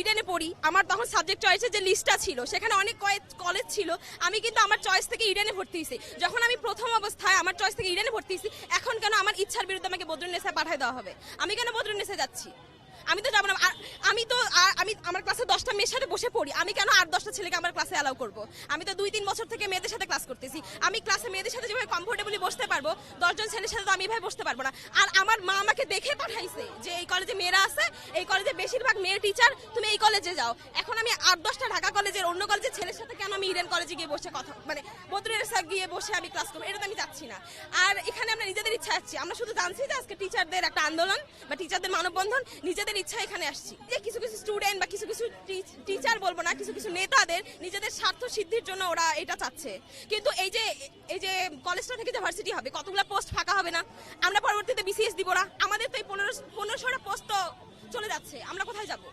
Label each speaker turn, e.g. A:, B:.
A: ইডেনে পড়ি, আমার তখন সাবজেক্ট চয়েসের যে লিস্টটা ছিল সেখানে অনেক কলেজ ছিল, আমি কিন্তু আমার চয়েস থেকে ইডেনে ভর্তি হয়েছি। যখন আমি প্রথম অবস্থায় আমার চয়েস থেকে ইডেনে ভর্তি হয়েছি, এখন কেন আমার ইচ্ছার বিরুদ্ধে আমাকে বদরুন্নেসায় পাঠিয়ে দেওয়া হবে? আমি কেন বদরুন্নেসায় যাচ্ছি? আমি তো যাবো না। আমি আমার ক্লাসে 10টা মেয়ের সাথে বসে পড়ি, আমি কেন 8-10টা ছেলেকে আমার ক্লাসে অ্যালাউ করবো? আমি তো 2-3 বছর থেকে মেয়েদের সাথে ক্লাস করতেছি, আমি ক্লাসে মেয়েদের সাথে যেভাবে কমফোর্টেবলি বসতে পারবো 10 জন ছেলের সাথে তো আমি এভাবে বসতে পারবো না। আর আমার মা আমাকে দেখে পাঠাইছে যে এই কলেজে মেয়েরা আছে, এই কলেজে বেশিরভাগ মেয়ে টিচার, তুমি এই কলেজে যাও। এখন আমি 8-10টা ঢাকা কলেজের অন্য কলেজের ছেলের সাথে কেন আমি ইডেন কলেজে গিয়ে বসে কথা মানে বদরুন্নেসা গিয়ে বসে আমি ক্লাস করবো? এটা তো আমি যাচ্ছি না। আর এখানে আমরা নিজেদের ইচ্ছা আসছি, আমরা শুধু জানছি যে আজকে টিচারদের একটা আন্দোলন বা টিচারদের মানববন্ধন, নিজেদের ইচ্ছা এখানে আসছি। যে কিছু কিছু স্টুডেন্ট বা কিছু কিছু টিচার বলবো না, কিছু কিছু নেতাদের নিজেদের স্বার্থ সিদ্ধির জন্য ওরা এটা চাচ্ছে। কিন্তু এই যে কলেজটা থেকে যে ভার্সিটি হবে, কতগুলো পোস্ট ফাঁকা হবে না? আমরা পরবর্তীতে বিসিএস দিব না, আমাদের তো এই 1500টা পোস্ট চলে যাচ্ছে, আমরা কোথায় যাব?